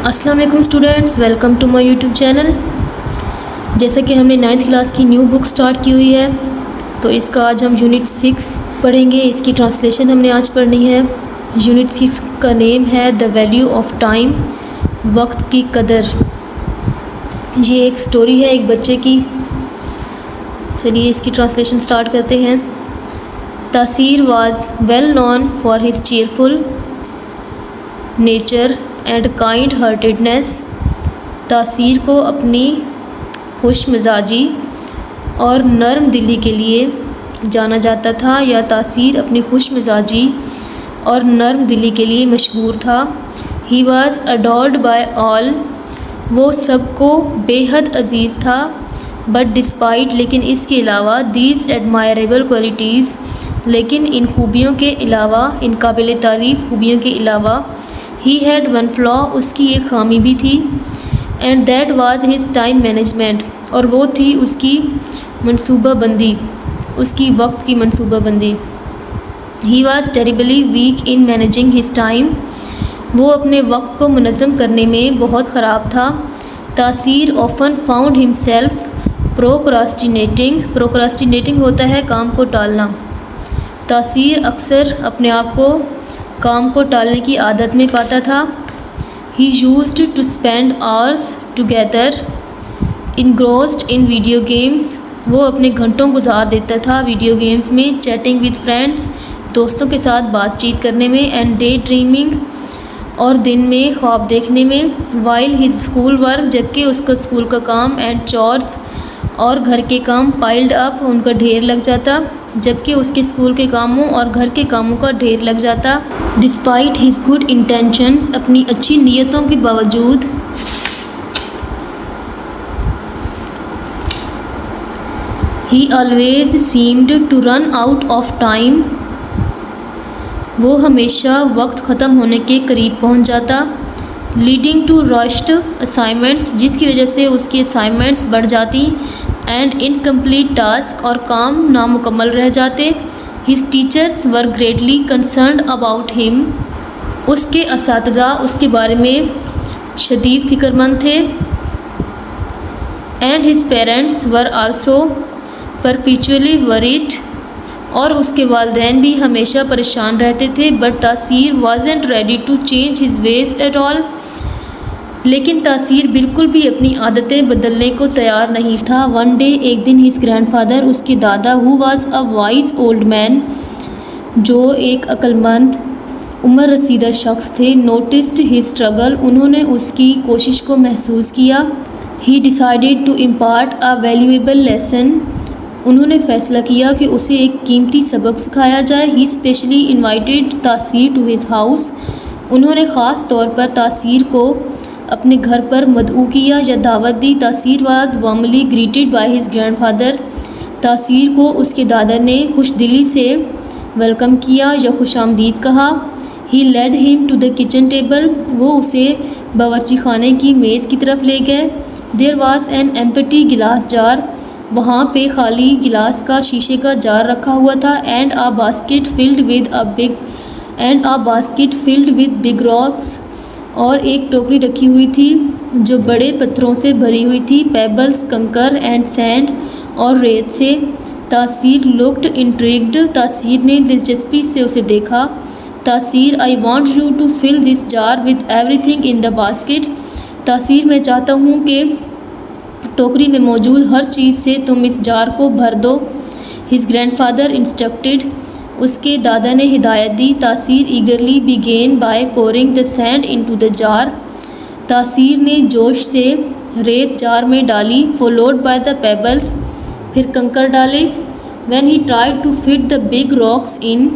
السلام علیکم students, welcome to my YouTube channel. جیسا کہ ہم نے 9th کلاس کی نیو بک سٹارٹ کی ہوئی ہے، تو اس کا آج ہم یونٹ 6 پڑھیں گے۔ اس کی ٹرانسلیشن ہم نے آج پڑھنی ہے۔ یونٹ 6 کا نیم ہے دا ویلیو آف ٹائم، وقت کی قدر۔ یہ ایک سٹوری ہے ایک بچے کی۔ چلیے اس کی ٹرانسلیشن سٹارٹ کرتے ہیں۔ Taseer was well known for his cheerful nature and kind heartedness. Taseer کو اپنی خوش مزاجی اور نرم دلی کے لیے جانا جاتا تھا، یا تاثیر اپنی خوش مزاجی اور نرم دلی کے لیے مشہور تھا۔ ہی واز اڈورڈ بائی آل، وہ سب کو بے حد عزیز تھا۔ بٹ ڈسپائٹ، لیکن اس کے علاوہ، دیز ایڈمائریبل کوالٹیز، لیکن ان خوبیوں کے علاوہ، ان قابل تعریف خوبیوں کے علاوہ، ہی ہیڈ ون فلا، اس کی ایک خامی بھی تھی۔ And that was his time management, اور وہ تھی اس کی منصوبہ بندی، اس کی وقت کی منصوبہ بندی۔ He was terribly weak in managing his time, وہ اپنے وقت کو منظم کرنے میں بہت خراب تھا۔ تاثیر آفن فاؤنڈ ہمسیلف پروکراسٹینیٹنگ ہوتا ہے کام کو ٹالنا۔ تاثیر اکثر اپنے آپ کو کام کو ٹالنے کی عادت میں پاتا تھا۔ He used to spend hours together engrossed in video games, وہ اپنے گھنٹوں گزار دیتا تھا ویڈیو گیمز میں۔ چیٹنگ ود فرینڈس، دوستوں کے ساتھ بات چیت کرنے میں۔ اینڈ ڈے ڈریمنگ، اور دن میں خواب دیکھنے میں۔ وائل ہز اسکول ورک، جبکہ اس کا اسکول کا کام۔ اینڈ چورس، اور گھر کے کام۔ پائلڈ اپ، ان کا ڈھیر لگ جاتا، جبکہ اس کے اسکول کے کاموں اور گھر کے کاموں کا ڈھیر لگ جاتا۔ ڈسپائٹ ہز گڈ انٹینشنز، اپنی اچھی نیتوں کے باوجود۔ He always seemed to run out of time, وہ ہمیشہ وقت ختم ہونے کے قریب پہنچ جاتا۔ لیڈنگ ٹو رشڈ اسائنمنٹس، جس کی وجہ سے اس کی اسائنمنٹس بڑھ جاتی۔ اینڈ انکمپلیٹ ٹاسک، اور کام نامکمل رہ جاتے۔ His teachers were greatly concerned about ہم، اس کے اساتذہ اس کے بارے میں شدید فکر مند تھے۔ And his parents were also perpetually worried, اور اس کے والدین بھی ہمیشہ پریشان رہتے تھے۔ But Taseer wasn't ready to change his ways at all, لیکن تاثیر بالکل بھی اپنی عادتیں بدلنے کو تیار نہیں تھا۔ ون ڈے، ایک دن، ہز گرینڈ فادر، اس کے دادا، who was a wise old man, جو ایک عقل مند عمر رسیدہ شخص تھے۔ نوٹسڈ ہز اسٹرگل، انہوں نے اس کی کوشش کو محسوس کیا۔ He decided to impart a valuable lesson, انہوں نے فیصلہ کیا کہ اسے ایک قیمتی سبق سکھایا جائے۔ ہی اسپیشلی انوائٹڈ تاثیر ٹو ہز ہاؤس، انہوں نے خاص طور پر تاثیر کو اپنے گھر پر مدعو کیا یا دعوت دی۔ تاثیر was warmly گریٹڈ by his grandfather, تاثیر کو اس کے دادا نے خوش دلی سے ویلکم کیا یا خوش آمدید کہا۔ ہی لیڈ ہم ٹو دا کچن ٹیبل، وہ اسے باورچی خانے کی میز کی طرف لے گئے۔ There was an empty glass جار، وہاں پہ خالی گلاس کا شیشے کا جار رکھا ہوا تھا۔ And a basket filled with big rocks, اور ایک ٹوکری رکھی ہوئی تھی جو بڑے پتھروں سے بھری ہوئی تھی۔ پیبلز، کنکر، اینڈ سینڈ، اور ریت سے۔ تاثیر لکڈ انٹریگڈ، تاثیر نے دلچسپی سے اسے دیکھا۔ تاثیر I want you to fill دس جار with every thing in the basket, تاثیر میں چاہتا ہوں کہ ٹوکری میں موجود ہر چیز سے تم اس جار کو بھر دو۔ ہز گرینڈ فادر انسٹرکٹڈ، اس کے دادا نے ہدایت دی۔ تاثیر eagerly begin by pouring the send into the جار، تاثیر نے جوش سے ریت جار میں ڈالی۔ فالوڈ بائی دا پیبلز، پھر کنکر ڈالے۔ When he tried to fit the big rocks in,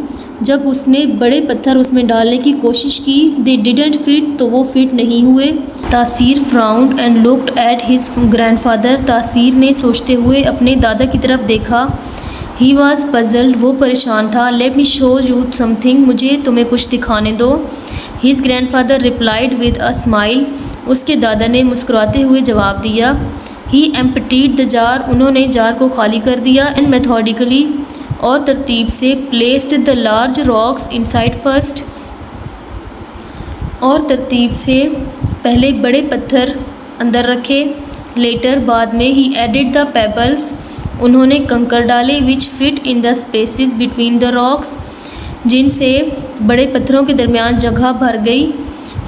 جب اس نے بڑے پتھر اس میں ڈالنے کی کوشش کی۔ دے ڈیڈنٹ فٹ، تو وہ فٹ نہیں ہوئے۔ Taseer frowned and looked at his grandfather, Taseer نے سوچتے ہوئے اپنے دادا کی طرف دیکھا۔ ہی واز پزلڈ، وہ پریشان تھا۔ Let me show you something, مجھے تمہیں کچھ دکھانے دو۔ His grandfather replied with a smile, اس کے دادا نے مسکراتے ہوئے جواب دیا۔ ہی ایمپٹیڈ دا جار، انہوں نے جار کو خالی کر دیا۔ اینڈ میتھوڈیکلی، اور ترتیب سے۔ Placed the large rocks inside first, اور ترتیب سے پہلے بڑے پتھر اندر رکھے. لیٹر بعد میں ہی ایڈڈ دا پیبلز انہوں نے کنکر ڈالے which fit in the spaces between the rocks جن سے بڑے پتھروں کے درمیان جگہ بھر گئی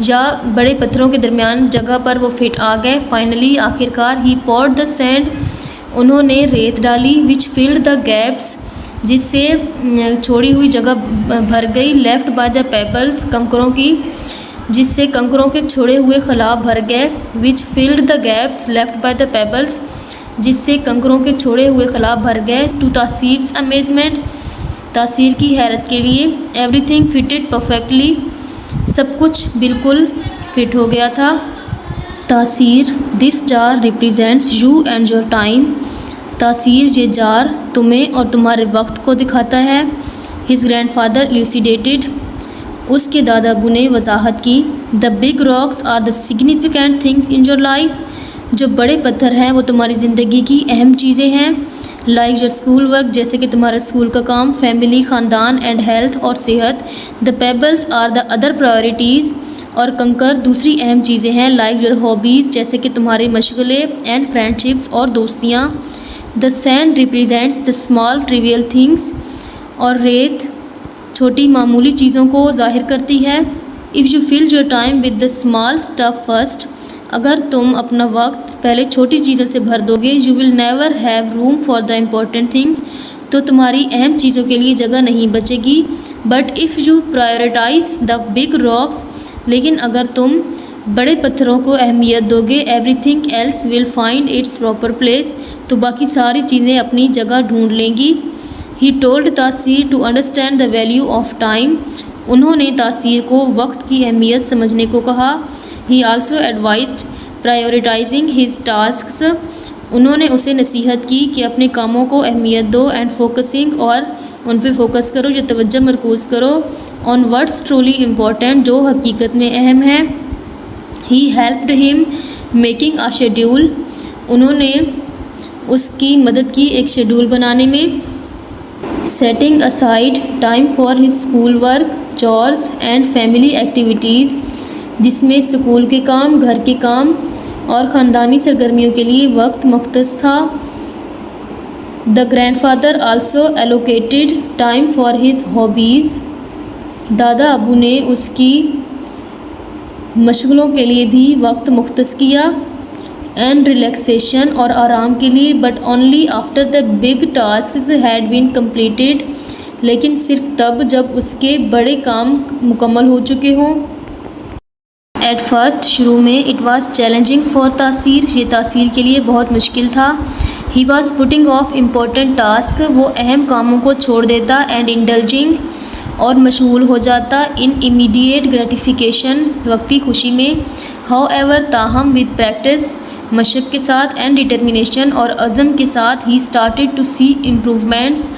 یا بڑے پتھروں کے درمیان جگہ پر وہ فٹ آ گئے. فائنلی آخرکار ہی پورڈ دا سینڈ انہوں نے ریت ڈالی وچ فلڈ دا گیپس جس سے چھوڑی ہوئی جگہ بھر گئی. لیفٹ بائی دا پیبلز کنکروں کی جس سے کنکروں کے چھوڑے ہوئے خلا بھر گئے. Which filled the gaps left by the pebbles جس سے کنکروں کے چھوڑے ہوئے خلا بھر گئے. ٹو تاثیر's امیزمنٹ تاثیر کی حیرت کے لیے ایوری تھنگ فٹڈ پرفیکٹلی سب کچھ بالکل فٹ ہو گیا تھا. تاثیر دس جار represents you and your time تاثیر یہ جار تمہیں اور تمہارے وقت کو دکھاتا ہے. ہز گرینڈ فادر ایلوسیڈیٹڈ اس کے دادا ابو نے وضاحت کی. The big rocks are the significant things in your life جو بڑے پتھر ہیں وہ تمہاری زندگی کی اہم چیزیں ہیں. لائک یور اسکول ورک جیسے کہ تمہارا اسکول کا کام, فیملی خاندان اینڈ ہیلتھ اور صحت. The pebbles are the other priorities اور کنکر دوسری اہم چیزیں ہیں. لائک یور ہابیز جیسے کہ تمہارے مشغلے اینڈ فرینڈشپس اور دوستیاں. The sand represents the small trivial things اور ریت چھوٹی معمولی چیزوں کو ظاہر کرتی ہے. If you fill your time with the small stuff first اگر تم اپنا وقت پہلے چھوٹی چیزوں سے بھر دو گے you will never have room for the important things تو تمہاری اہم چیزوں کے لیے جگہ نہیں بچے گی. But if you prioritize the big rocks لیکن اگر تم بڑے پتھروں کو اہمیت دو گے everything else will find its proper place تو باقی ساری چیزیں اپنی جگہ ڈھونڈ لیں گی. He told Taseer to understand the value of time انہوں نے تاثیر کو وقت کی اہمیت سمجھنے کو کہا. He also advised prioritising his tasks انہوں نے اسے نصیحت کی کہ اپنے کاموں کو اہمیت دو اینڈ فوکسنگ اور ان پہ فوکس کرو جو توجہ مرکوز کرو آن واٹس ٹرولی امپورٹنٹ جو حقیقت میں اہم ہے. ہی ہیلپڈ ہم میکنگ آ شیڈیول انہوں نے اس کی مدد کی ایک شیڈول بنانے میں. Setting aside time for his school work chores and family activities جس میں اسکول کے کام گھر کے کام اور خاندانی سرگرمیوں کے لیے وقت مختص تھا. The grandfather also allocated time for his hobbies دادا ابو نے اس کی مشغلوں کے لیے بھی وقت مختص کیا. اینڈ ریلیکسیشن اور آرام کے لیے but only after the big tasks had been completed لیکن صرف تب جب اس کے بڑے کام مکمل ہو چکے ہوں. ایٹ فرسٹ شروع میں اٹ واز چیلنجنگ فار تاثیر یہ تاثیر کے لیے بہت مشکل تھا. He was putting of important task وہ اہم کاموں کو چھوڑ دیتا اینڈ انڈلجنگ اور مشغول ہو جاتا ان امیڈیٹ گریٹیفیکیشن وقتی خوشی میں. ہاؤ ایور تاہم ود پریکٹس مشق کے ساتھ اینڈ ڈٹرمنیشن اور عزم کے ساتھ he started to see improvements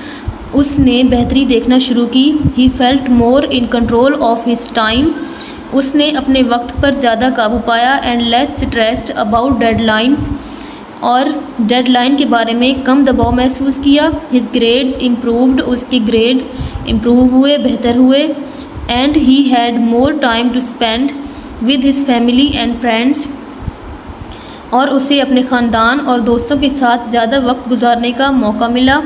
اس نے بہتری دیکھنا شروع کی. He felt more in control of his time اس نے اپنے وقت پر زیادہ قابو پایا and less stressed about deadlines اور ڈیڈ لائن کے بارے میں کم دباؤ محسوس کیا. ہز گریڈز امپرووڈ اس کے گریڈ امپروو ہوئے بہتر ہوئے. And he had more time to spend with his family and friends اور اسے اپنے خاندان اور دوستوں کے ساتھ زیادہ وقت گزارنے کا موقع ملا.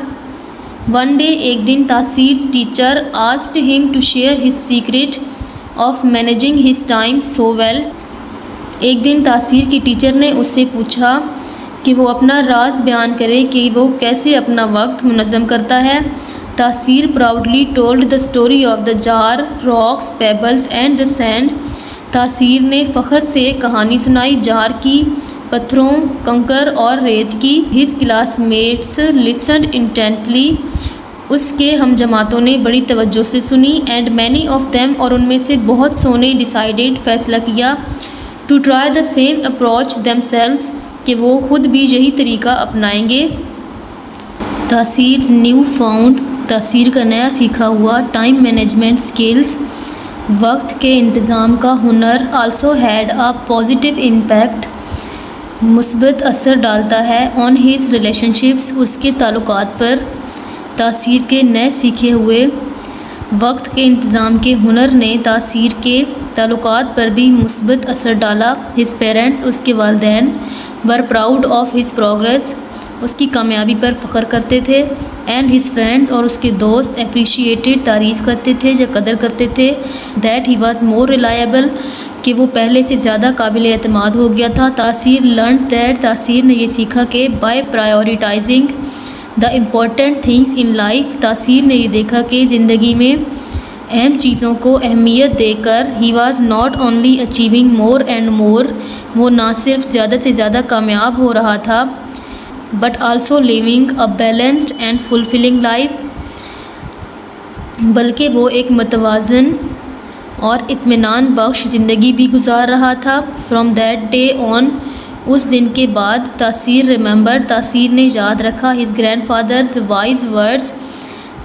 ون ڈے ایک دن تاثیر's teacher asked him to share his secret of managing his time so well ایک دن تاثیر کی ٹیچر نے اس سے پوچھا کہ وہ اپنا راز بیان کرے کہ وہ کیسے اپنا وقت منظم کرتا ہے. Taseer proudly told the story of the jar rocks pebbles and the sand Taseer نے فخر سے کہانی سنائی جار کی پتھروں کنکر اور ریت کی. ہز کلاس میٹس لسنڈ انٹینٹلی اس کے ہم جماعتوں نے بڑی توجہ سے سنی. اینڈ مینی آف دیم اور ان میں سے بہت سو نے ڈیسائیڈیڈ فیصلہ کیا to try the same approach themselves کہ وہ خود بھی یہی طریقہ اپنائیں گے. تاثیر's نیو فاؤنڈ تاثیر کا نیا سیکھا ہوا ٹائم مینجمنٹ اسکلز وقت کے انتظام کا ہنر also had a positive impact مثبت اثر ڈالتا ہے آن ہز ریلیشن شپس اس کے تعلقات پر. تاثیر کے نئے سیکھے ہوئے وقت کے انتظام کے ہنر نے تاثیر کے تعلقات پر بھی مثبت اثر ڈالا. ہز پیرنٹس اس کے والدین ور پراؤڈ آف ہز پروگریس اس کی کامیابی پر فخر کرتے تھے. اینڈ ہز فرینڈس اور اس کے دوست اپریشیٹڈ تعریف کرتے تھے یا قدر کرتے تھے. That he was more reliable کہ وہ پہلے سے زیادہ قابل اعتماد ہو گیا تھا. تاثیر لرنڈ دیٹ تاثیر نے یہ سیکھا کہ by prioritising the important things in life تاثیر نے یہ دیکھا کہ زندگی میں اہم چیزوں کو اہمیت دے کر he was not only achieving more and more وہ نہ صرف زیادہ سے زیادہ کامیاب ہو رہا تھا but also living a balanced and fulfilling life بلکہ وہ ایک متوازن اور اطمینان بخش زندگی بھی گزار رہا تھا. فرام دیٹ ڈے آن اس دن کے بعد تاثیر ریممبر تاثیر نے یاد رکھا his grandfather's wise words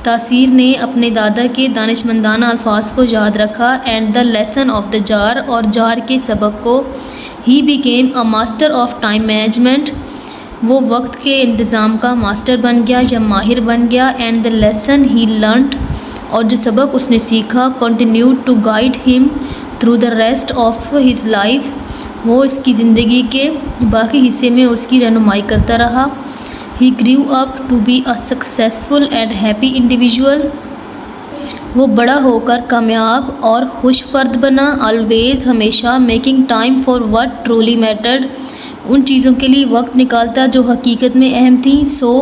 Taseer نے اپنے دادا کے دانشمندانہ الفاظ کو یاد رکھا. And the lesson of the جار اور جار کے سبق کو. He became a master of time management وہ وقت کے انتظام کا ماسٹر بن گیا یا ماہر بن گیا. And the lesson he learned اور جو سبق اس نے سیکھا کنٹینیوڈ ٹو گائیڈ ہم through the rest of his life وہ اس کی زندگی کے باقی حصے میں اس کی رہنمائی کرتا رہا. He grew up to be a successful and happy individual وہ بڑا ہو کر کامیاب اور خوش فرد بنا. آلویز ہمیشہ making time for what truly mattered ان چیزوں کے لیے وقت نکالتا جو حقیقت میں اہم تھیں. سو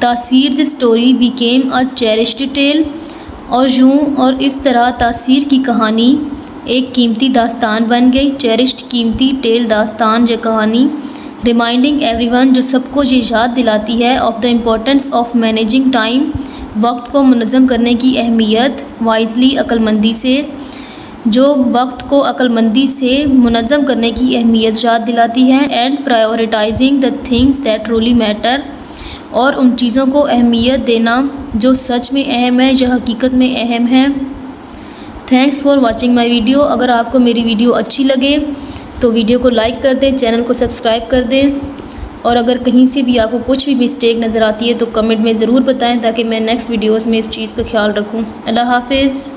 تاثیرز اسٹوری بیکیم اے چیریشڈ ٹیل اور یوں اور اس طرح تاثیر کی کہانی ایک قیمتی داستان بن گئی. چیریشڈ قیمتی ٹیل داستان یا کہانی. ریمائنڈنگ ایوری ون جو سب کو یہ یاد دلاتی ہے of the importance of managing time وقت کو منظم کرنے کی اہمیت. وائزلی عقل مندی سے جو وقت کو عقل مندی سے منظم کرنے کی اہمیت یاد دلاتی ہے. And prioritizing the things that truly matter اور ان چیزوں کو اہمیت دینا جو سچ میں اہم ہے یا حقیقت میں اہم ہے. Thanks for watching my video. اگر آپ کو میری ویڈیو اچھی لگے تو ویڈیو کو لائک کر دیں, چینل کو سبسکرائب کر دیں اور اگر کہیں سے بھی آپ کو کچھ بھی مسٹیک نظر آتی ہے تو کمنٹ میں ضرور بتائیں تاکہ میں نیکسٹ ویڈیوز میں اس چیز کا خیال رکھوں. اللہ حافظ.